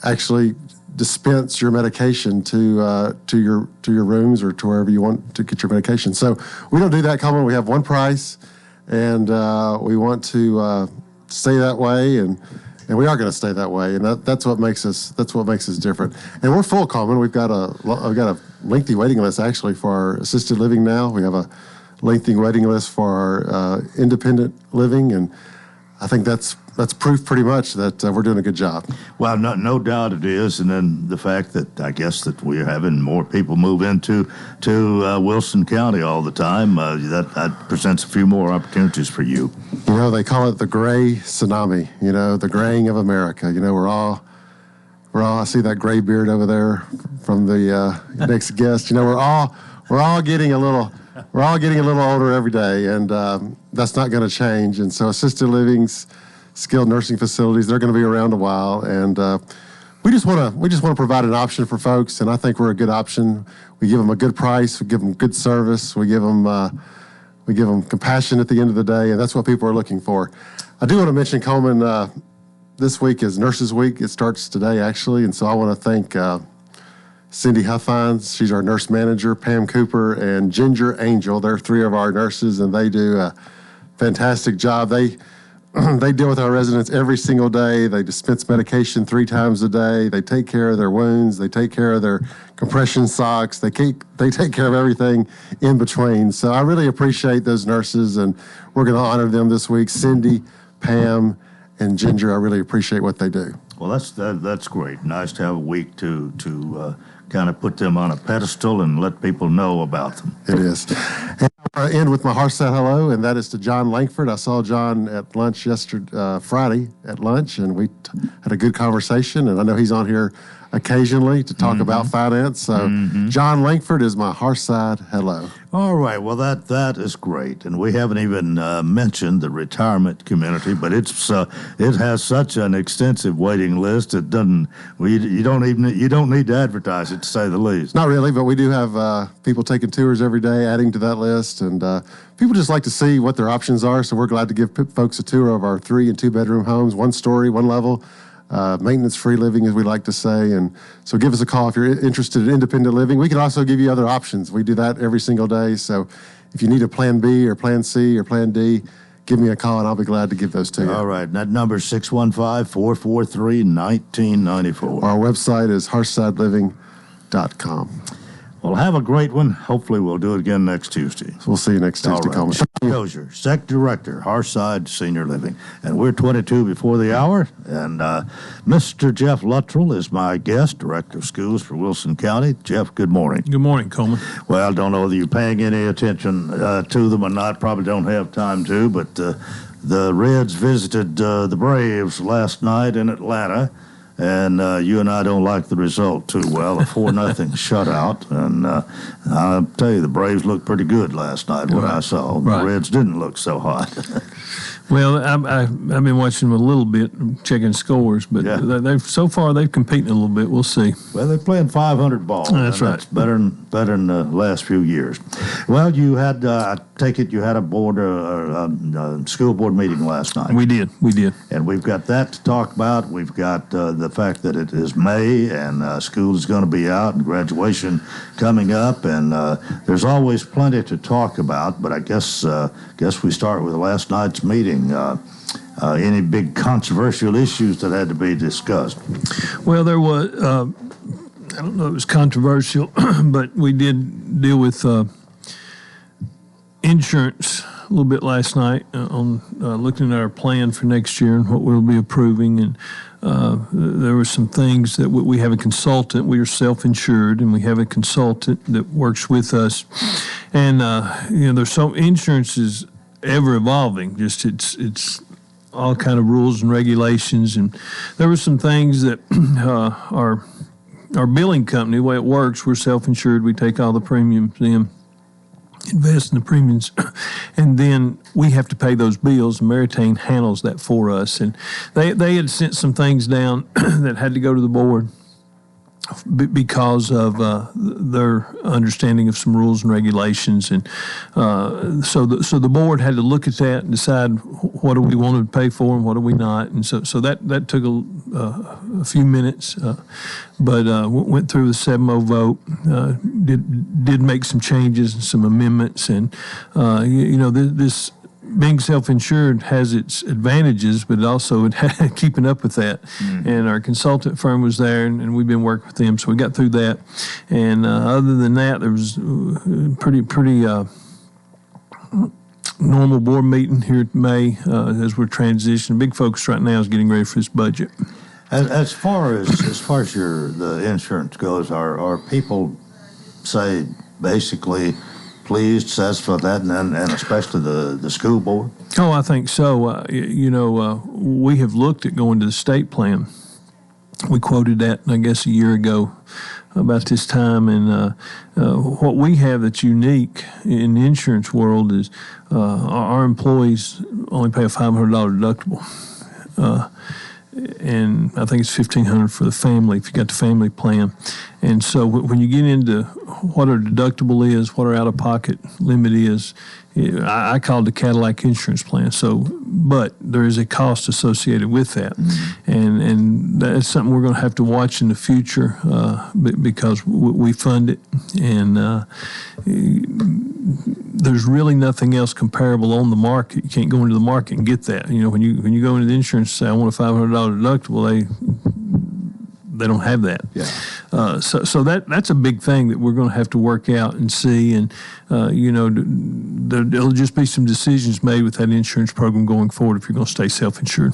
actually dispense your medication to your rooms or to wherever you want to get your medication. So we don't do that, Coleman. We have one price, and we want to stay that way, and we are going to stay that way, and that's what makes us different. And we're full, Coleman. We've got a lengthy waiting list actually for our assisted living now. We have a lengthy waiting list for our independent living, and I think that's proof pretty much that we're doing a good job. Well, no doubt it is, and then the fact that I guess that we're having more people move into Wilson County all the time, that presents a few more opportunities for you. They call it the gray tsunami, the graying of America. We're all, I see that gray beard over there from the next guest. We're all getting a little older every day, and that's not going to change. And so assisted livings, skilled nursing facilities, they're going to be around a while, and we just want to provide an option for folks, and I think we're a good option. We give them a good price, we give them good service, we give them compassion at the end of the day, and that's what people are looking for. I do want to mention, Coleman, this week is Nurses Week. It starts today, actually, and so I want to thank Cindy Huffines, she's our nurse manager, Pam Cooper, and Ginger Angel. They're three of our nurses, and they do a fantastic job. They deal with our residents every single day. They dispense medication 3 times a day. They take care of their wounds. They take care of their compression socks. They take care of everything in between. So I really appreciate those nurses, and we're going to honor them this week. Cindy, Pam, and Ginger, I really appreciate what they do. Well, that's great. Nice to have a week to kind of put them on a pedestal and let people know about them. It is. And I want to end with my Hearthside hello, and that is to John Langford. I saw John at lunch Friday at lunch, and we had a good conversation, and I know he's on here occasionally to talk about finance. So John Langford is my Hearthside hello. All right. Well, that is great, and we haven't even mentioned the retirement community, but it has such an extensive waiting list. You don't need to advertise it, to say the least. Not really, but we do have people taking tours every day, adding to that list, and people just like to see what their options are. So we're glad to give folks a tour of our 3 and 2 bedroom homes, 1 story, 1 level. Maintenance-free living, as we like to say. And so give us a call if you're interested in independent living. We can also give you other options. We do that every single day. So if you need a Plan B or Plan C or Plan D, give me a call, and I'll be glad to give those to you. All right. That number is 615-443-1994. Our website is hearthsideliving.com. Well, have a great one. Hopefully, we'll do it again next Tuesday. So we'll see you next Tuesday, Coleman. Dozier, Sec Director, Hearthside Senior Living. And we're 22 before the hour. And Mr. Jeff Luttrell is my guest, Director of Schools for Wilson County. Jeff, good morning. Good morning, Coleman. Well, I don't know whether you're paying any attention to them or not. Probably don't have time to. But the Reds visited the Braves last night in Atlanta. And you and I don't like the result too well, a 4-0 shutout. And I'll tell you, the Braves looked pretty good last night, what I saw. The Reds didn't look so hot. Well, I've been watching them a little bit, checking scores, but so far they've competed a little bit. We'll see. Well, they're playing 500 ball. That's right. That's better than the last few years. Well, you had, I take it, you had a school board meeting last night. We did. And we've got that to talk about. We've got the fact that it is May and school is going to be out and graduation coming up, and there's always plenty to talk about. But I guess we start with last night's meeting. Any big controversial issues that had to be discussed? Well, there was. I don't know if it was controversial, but we did deal with insurance a little bit last night on looking at our plan for next year and what we'll be approving. And there were some things that we have a consultant. We are self-insured, and we have a consultant that works with us. And there's so insurance is ever evolving. Just it's all kind of rules and regulations. And there were some things that our billing company, the way it works, we're self-insured. We take all the premiums in, invest in the premiums, and then we have to pay those bills, and Meritain handles that for us. And they had sent some things down that had to go to the board because of their understanding of some rules and regulations. And so the board had to look at that and decide what do we want to pay for and what do we not. And so that took a few minutes, but went through the 7-0 vote, did make some changes and some amendments. And, this being self-insured has its advantages, but also keeping up with that. Mm-hmm. And our consultant firm was there, and we've been working with them, so we got through that. And other than that, there was pretty normal board meeting here at May as we're transitioning. Big focus right now is getting ready for this budget. As far as the insurance goes, are people say basically pleased, satisfied with that, and especially the school board? Oh, I think so. We have looked at going to the state plan. We quoted that, I guess, a year ago about this time. And what we have that's unique in the insurance world is our employees only pay a $500 deductible. And I think it's $1,500 for the family if you got the family plan. And so when you get into what our deductible is, what our out-of-pocket limit is, I call it the Cadillac insurance plan. But there is a cost associated with that, mm-hmm. and that's something we're going to have to watch in the future because we fund it, and there's really nothing else comparable on the market. You can't go into the market and get that. When you go into the insurance and say I want a $500 deductible, they don't have that. Yeah. So that's a big thing that we're going to have to work out and see. And, there'll just be some decisions made with that insurance program going forward if you're going to stay self-insured.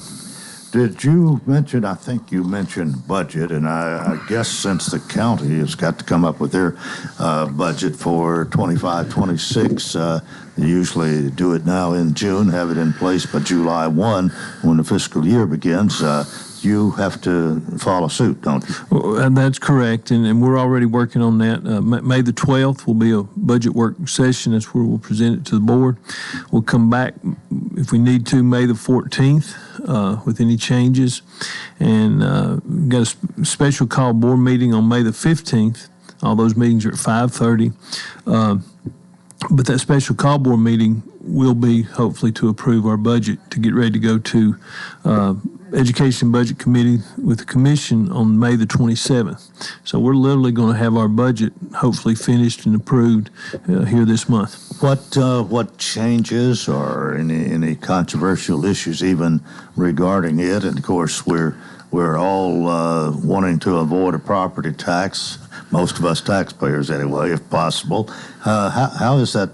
Did you mention, I think you mentioned budget, and I guess since the county has got to come up with their budget for 25-26, they usually do it now in June, have it in place by July 1 when the fiscal year begins. You have to follow suit, don't you? Well, that's correct, and we're already working on that. May the 12th will be a budget work session. That's where we'll present it to the board. We'll come back, if we need to, May the 14th with any changes. And we've got a special call board meeting on May the 15th. All those meetings are at 5:30. But that special call board meeting will be hopefully to approve our budget to get ready to go to Education Budget Committee with the Commission on May the 27th. So we're literally going to have our budget hopefully finished and approved here this month. What changes or any controversial issues even regarding it? And of course, we're all wanting to avoid a property tax. Most of us taxpayers, anyway, if possible. How is that?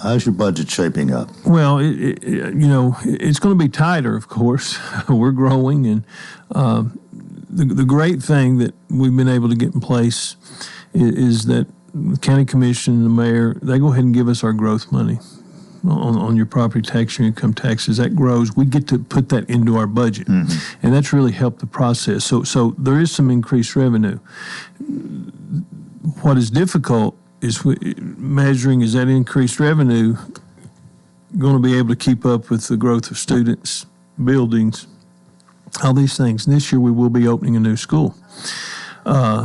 How's your budget shaping up? Well, it's going to be tighter, of course. We're growing, and the great thing that we've been able to get in place is that the county commission, the mayor, they go ahead and give us our growth money on your property tax, your income taxes. That grows. We get to put that into our budget, mm-hmm. and that's really helped the process. So there is some increased revenue. What is difficult is measuring is that increased revenue going to be able to keep up with the growth of students, buildings, all these things. And this year we will be opening a new school.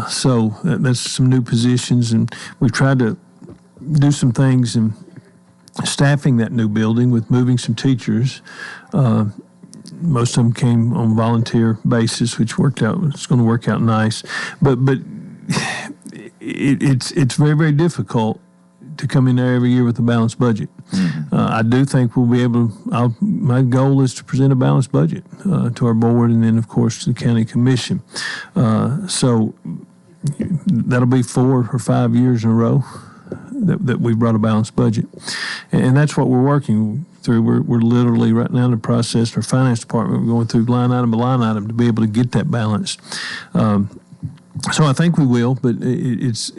So that's some new positions, and we've tried to do some things in staffing that new building with moving some teachers. Most of them came on volunteer basis, which worked out. It's going to work out nice, but it's very, very difficult to come in there every year with a balanced budget. Mm-hmm. I do think we'll be able to. My goal is to present a balanced budget to our board, and then of course to the county commission. So that'll be 4 or 5 years in a row that we brought a balanced budget, and that's what we're working through. We're literally right now in the process. Our finance department, we're going through line item by line item to be able to get that balance. So I think we will, but it's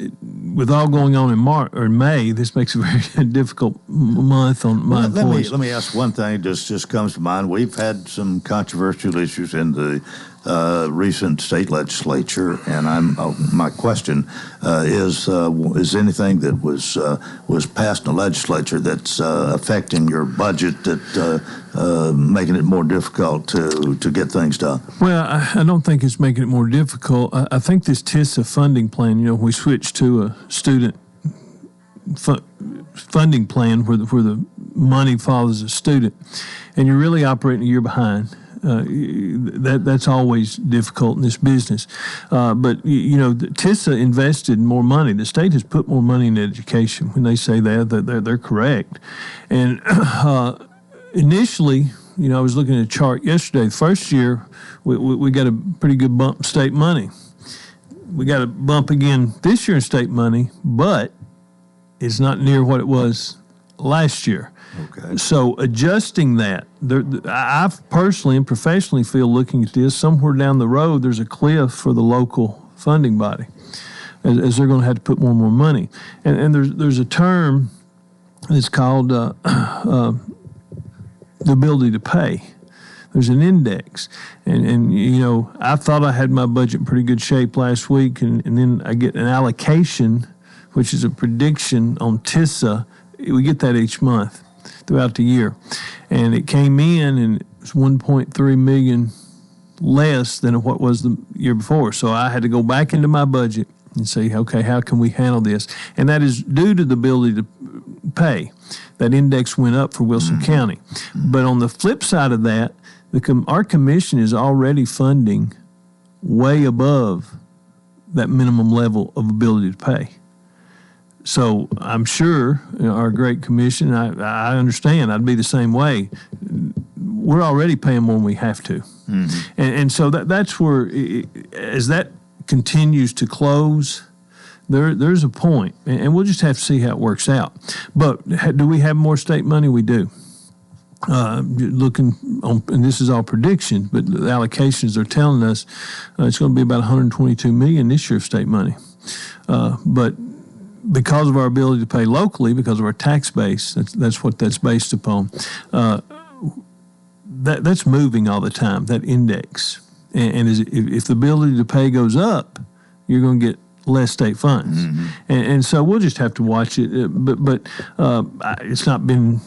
with all going on in March or May, this makes a very difficult month on my employees. Let me ask one thing. Just comes to mind. We've had some controversial issues in the recent state legislature, and my question is anything that was passed in the legislature that's affecting your budget, that making it more difficult to get things done? Well, I don't think it's making it more difficult. I think this TISA funding plan, we switched to a student funding plan where the money follows a student, and you're really operating a year behind. That's always difficult in this business. But TISA invested more money. The state has put more money in education. When they say that, they're correct. And initially, I was looking at a chart yesterday. The first year, we got a pretty good bump in state money. We got a bump again this year in state money, but it's not near what it was last year. Okay. So adjusting that, I personally and professionally feel, looking at this, somewhere down the road there's a cliff for the local funding body, as they're going to have to put more and more money. And there's a term that's called the ability to pay. There's an index, and I thought I had my budget in pretty good shape last week, and then I get an allocation, which is a prediction on TISA. We get that each month throughout the year, and it came in and it was 1.3 million less than what was the year before. So I had to go back into my budget and say, okay, how can we handle this? And that is due to the ability to pay. That index went up for Wilson County. But on the flip side of that, our commission is already funding way above that minimum level of ability to pay. So I'm sure our great commission, I understand, I'd be the same way. We're already paying more than we have to. Mm-hmm. And so that's where, as that continues to close, there's a point, and we'll just have to see how it works out. But do we have more state money? We do. Looking on, and this is all predictions, but the allocations are telling us it's going to be about $122 million this year of state money. But because of our ability to pay locally, because of our tax base, that's what that's based upon. That's moving all the time, that index. And if the ability to pay goes up, you're going to get less state funds. Mm-hmm. And so we'll just have to watch it. But it's not been.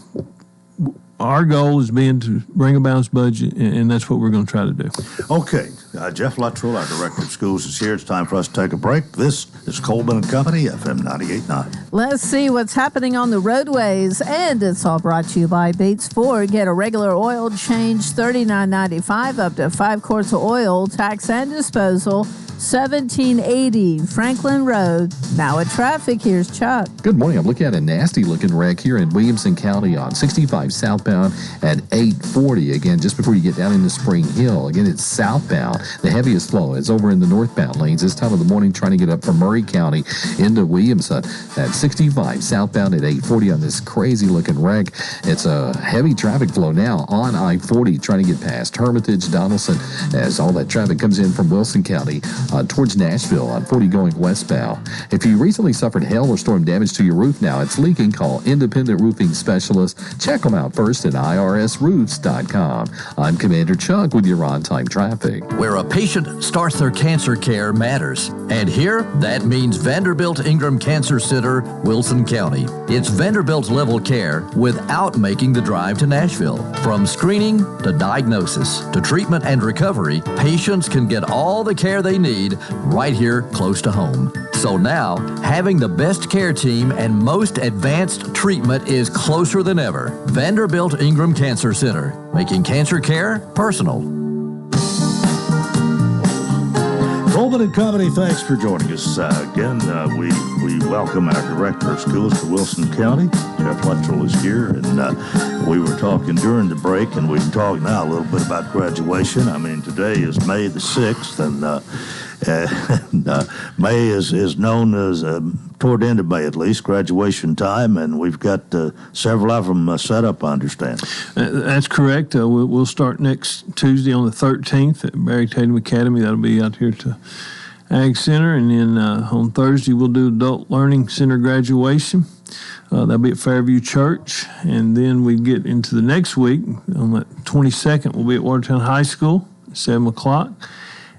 Our goal has been to bring a balanced budget, and that's what we're going to try to do. Okay. Jeff Luttrell, our Director of Schools, is here. It's time for us to take a break. This is Coleman & Company, FM 98.9. Let's see what's happening on the roadways, and it's all brought to you by Bates Ford. Get a regular oil change, $39.95, up to 5 quarts of oil, tax and disposal, $17.80 Franklin Road. Now at traffic, here's Chuck. Good morning. I'm looking at a nasty-looking wreck here in Williamson County on 65 southbound at 840. Again, just before you get down into Spring Hill. Again, it's southbound. The heaviest flow is over in the northbound lanes this time of the morning, trying to get up from Murray County into Williamson at 65 southbound at 840 on this crazy-looking wreck. It's a heavy traffic flow now on I-40, trying to get past Hermitage, Donaldson, as all that traffic comes in from Wilson County towards Nashville on 40 going westbound. If you recently suffered hail or storm damage to your roof now, it's leaking, call Independent Roofing Specialists. Check them out first at irsroofs.com. I'm Commander Chuck with your on-time traffic. We're where a patient starts their cancer care matters. And here, that means Vanderbilt Ingram Cancer Center, Wilson County. It's Vanderbilt level care without making the drive to Nashville. From screening to diagnosis to treatment and recovery, patients can get all the care they need right here close to home. So now, having the best care team and most advanced treatment is closer than ever. Vanderbilt Ingram Cancer Center, making cancer care personal. Coleman and Company, thanks for joining us again. We welcome our Director of Schools for Wilson County. Jeff Luttrell is here, and we were talking during the break, and we can talk now a little bit about graduation. I mean, today is May the 6th, and May is known as, toward the end of May at least, graduation time, and we've got several of them set up, I understand. That's correct. We'll start next Tuesday on the 13th at Barry Tatum Academy. That'll be out here to Ag Center, and then on Thursday we'll do Adult Learning Center graduation. That'll be at Fairview Church, and then we get into the next week. On the 22nd, we'll be at Watertown High School at 7 o'clock.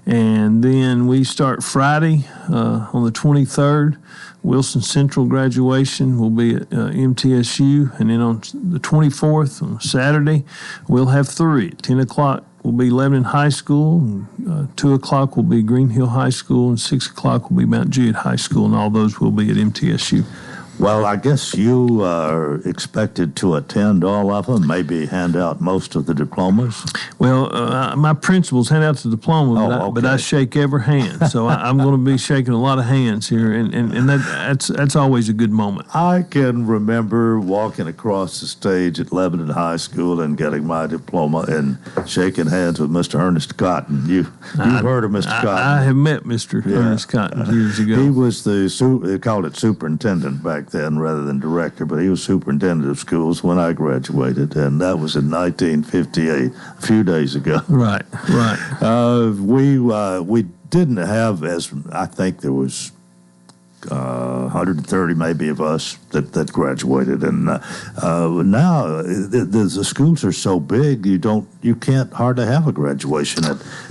And then we start Friday on the 23rd. Wilson Central graduation will be at MTSU. And then on the 24th, on Saturday, we'll have 3. At 10 o'clock will be Lebanon High School. 2 o'clock will be Green Hill High School. And 6 o'clock will be Mount Juliet High School. And all those will be at MTSU. Well, I guess you are expected to attend all of them, maybe hand out most of the diplomas. Well, my principals hand out the diploma, but I shake every hand. So I'm going to be shaking a lot of hands here, and that's always a good moment. I can remember walking across the stage at Lebanon High School and getting my diploma and shaking hands with Mr. Ernest Cotton. You've heard of Mr. Cotton. I have met Mr. Ernest Cotton years ago. He was they called it superintendent back then rather than director, but he was superintendent of schools when I graduated, and that was in 1958, a few days ago. Right. We didn't have, as I think there was 130 maybe of us that graduated, and now the schools are so big you can't hardly have a graduation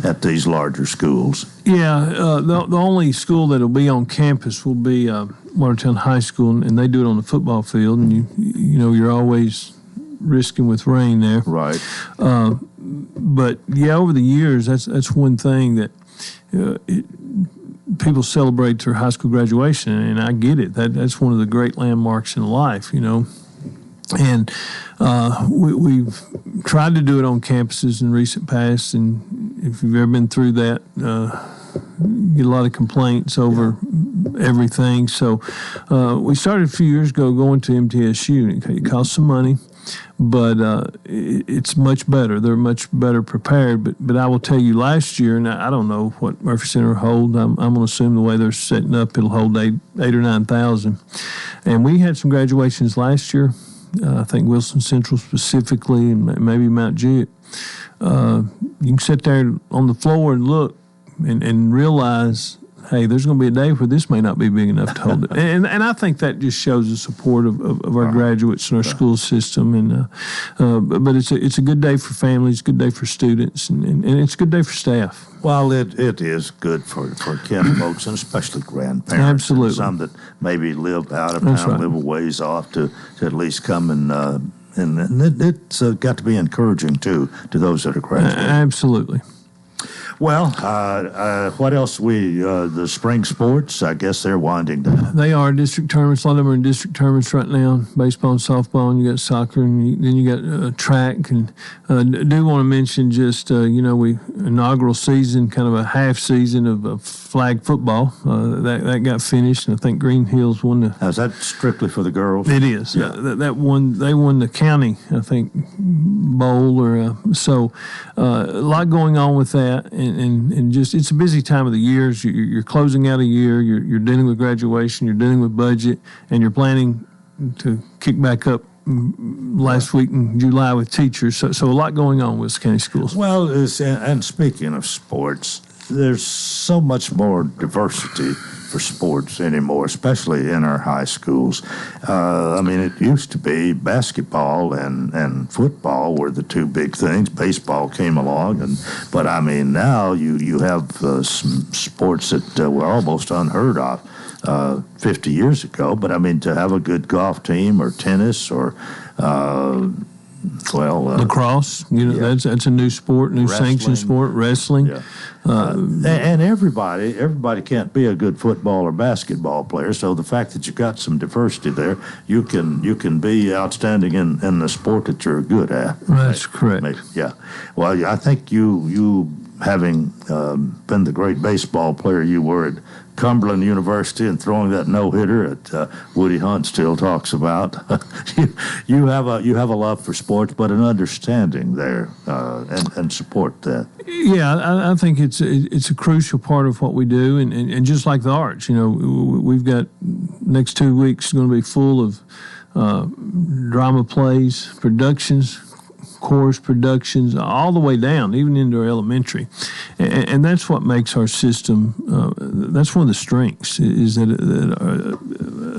at these larger schools. Yeah, the only school that'll be on campus will be Watertown High School, and they do it on the football field, and you know you're always risking with rain there. Right. But yeah, over the years, that's one thing that people celebrate their high school graduation, and I get it. That's one of the great landmarks in life, you know. And we've tried to do it on campuses in recent past, and if you've ever been through that, get a lot of complaints over everything. So we started a few years ago going to MTSU. It costs some money, but it's much better. They're much better prepared. But I will tell you, last year, and I don't know what Murphy Center will hold. I'm going to assume the way they're setting up, it'll hold 8 or 9,000. And we had some graduations last year. I think Wilson Central specifically, and maybe Mount Juliet. You can sit there on the floor and look and realize, hey, there's going to be a day where this may not be big enough to hold it. And I think that just shows the support of our graduates and our school system. And but it's a good day for families, good day for students, and it's a good day for staff. Well, it is good for kin folks, and especially grandparents. Absolutely. And some that maybe live out of town, live a ways off to at least come and it's got to be encouraging, too, to those that are graduating. Absolutely. Well, what else? The spring sports, I guess they're winding down. They are district tournaments. A lot of them are in district tournaments right now. Baseball and softball, and you got soccer, and then you got track. And do want to mention just, we inaugural season, kind of a half season of flag football. That got finished, and I think Green Hills won the... Now, is that strictly for the girls? It is. Yeah. They won the county, I think, bowl. So a lot going on with that. And just it's a busy time of the year. You're closing out a year. You're dealing with graduation. You're dealing with budget, and you're planning to kick back up last week in July with teachers. So a lot going on with county schools. Well, and speaking of sports, there's so much more diversity for sports anymore, especially in our high schools. I mean, it used to be basketball and football were the two big things. Baseball came along, but I mean, now you have some sports that were almost unheard of 50 years ago. But I mean, to have a good golf team or tennis or lacrosse, that's a new sport, new sanctioned sport. Wrestling, and everybody can't be a good football or basketball player. So the fact that you got some diversity there, you can be outstanding in the sport that you're good at. That's correct. Yeah. Well, I think you having been the great baseball player you were at Cumberland University and throwing that no-hitter that Woody Hunt still talks about. you have a love for sports, but an understanding there and support that. Yeah, I think it's a crucial part of what we do, and just like the arts, we've got next 2 weeks going to be full of drama plays, productions, chorus productions, all the way down, even into our elementary. And that's what makes our system, that's one of the strengths, is that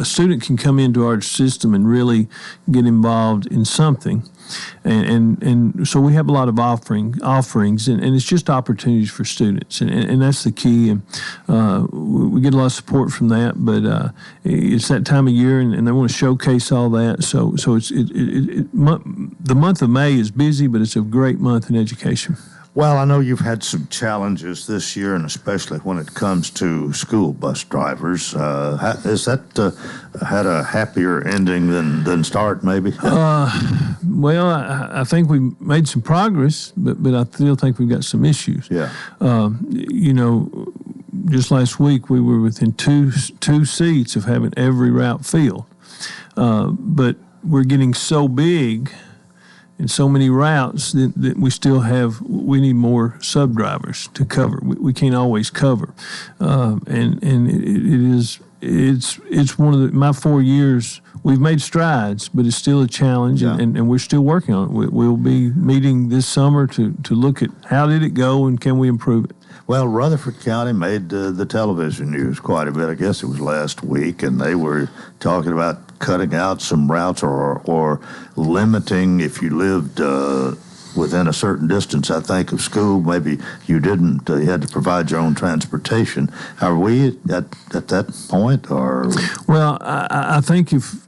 a student can come into our system and really get involved in something. And so we have a lot of offerings, and it's just opportunities for students, and that's the key. And we get a lot of support from that, but it's that time of year, and they want to showcase all that. So the month of May is busy, but it's a great month in education. Well, I know you've had some challenges this year, and especially when it comes to school bus drivers. Has that had a happier ending than start, maybe? Well, I think we made some progress, but I still think we've got some issues. Yeah. Just last week we were within two seats of having every route filled, but we're getting so big and so many routes that we need more sub drivers to cover. We can't always cover, and it's one of my 4 years. We've made strides, but it's still a challenge, and we're still working on it. We'll be meeting this summer to look at how did it go and can we improve it. Well, Rutherford County made the television news quite a bit. I guess it was last week, and they were talking about cutting out some routes or limiting if you lived within a certain distance, I think, of school. Maybe you didn't. You had to provide your own transportation. Are we at that point? Or well, I think if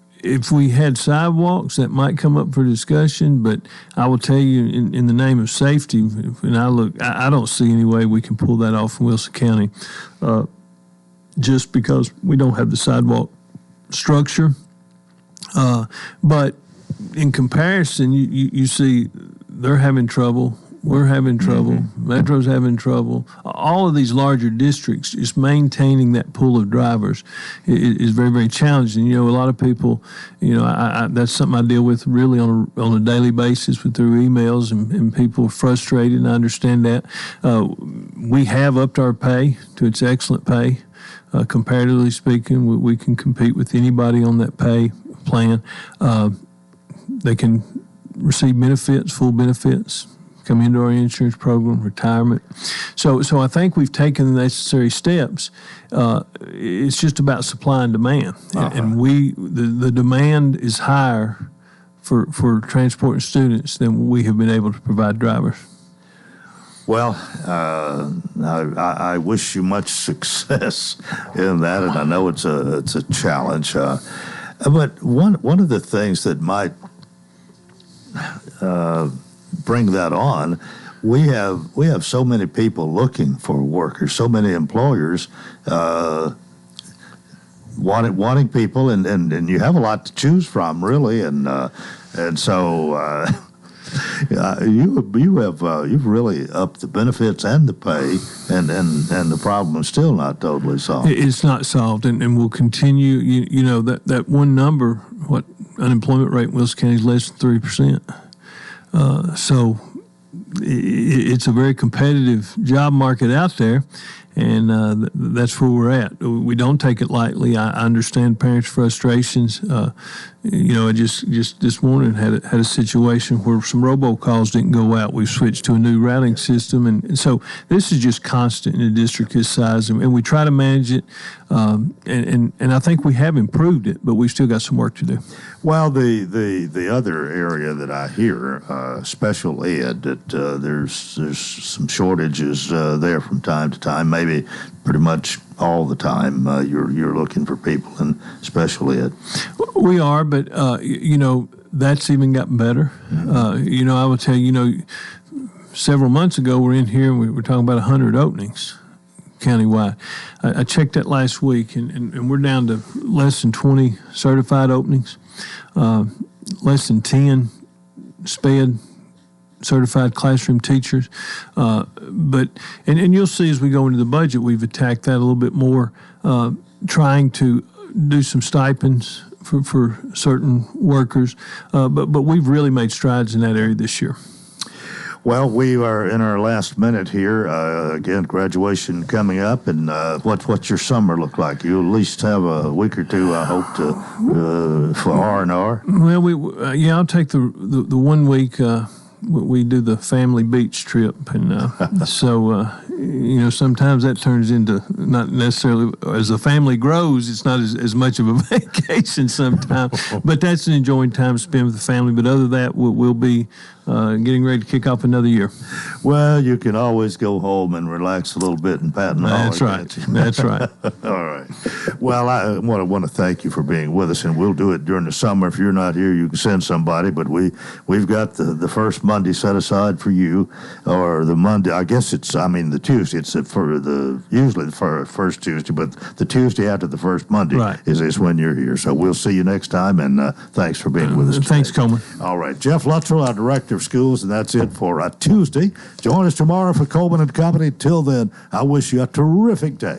we had sidewalks, that might come up for discussion, but I will tell you, in the name of safety, when I look, I don't see any way we can pull that off in Wilson County, just because we don't have the sidewalk structure. But in comparison, you see they're having trouble. We're having trouble. Mm-hmm. Metro's having trouble. All of these larger districts, just maintaining that pool of drivers is very, very challenging. A lot of people, that's something I deal with really on a daily basis through emails, and people are frustrated, and I understand that. We have upped our pay to its excellent pay. Comparatively speaking, we can compete with anybody on that pay plan. They can receive benefits, full benefits, come into our insurance program, retirement. So I think we've taken the necessary steps. It's just about supply and demand. Uh-huh. And the demand is higher for transporting students than we have been able to provide drivers. Well, I wish you much success in that, and I know it's a challenge. But one of the things that might bring that on, we have so many people looking for workers, so many employers wanting people, and you have a lot to choose from, really, and so. You've really upped the benefits and the pay, and the problem is still not totally solved. It's not solved, and we'll continue. That one number, what unemployment rate in Wilson County is less than 3%. So it's a very competitive job market out there, and that's where we're at. We don't take it lightly. I understand parents' frustrations. I just this morning had a situation where some robocalls didn't go out. We've switched to a new routing system, and so this is just constant in a district this size, and we try to manage it. And I think we have improved it, but we've still got some work to do. Well, the other area that I hear, special ed, that there's some shortages there from time to time, maybe pretty much all the time. You're looking for people in special ed. We are, but that's even gotten better. I will tell you, several months ago we're in here and we were talking about 100 openings countywide. I checked that last week, and we're down to less than 20 certified openings, less than 10 SPED certified classroom teachers. But you'll see as we go into the budget, we've attacked that a little bit more, trying to do some stipends for certain workers. But we've really made strides in that area this year. Well, we are in our last minute here. Again, graduation coming up, and what's your summer look like? You at least have a week or two, I hope, for R&R. Well, I'll take the 1 week. We do the family beach trip, and so sometimes that turns into not necessarily, as the family grows, it's not as much of a vacation sometimes, but that's an enjoying time to spend with the family. But other than that, we'll be getting ready to kick off another year. Well, you can always go home and relax a little bit and pat and holler. That's right. That's right. All right. Well, I want to thank you for being with us, and we'll do it during the summer. If you're not here, you can send somebody, but we've got the first Monday set aside for you, or the Monday, I guess the Tuesday. It's usually the first Tuesday, but the Tuesday after the first Monday is when you're here. So we'll see you next time, and thanks for being with us today. Thanks, Coleman. All right. Jeff Luttrell, our Director of Schools, and that's it for Tuesday. Join us tomorrow for Coleman and Company. Till then, I wish you a terrific day.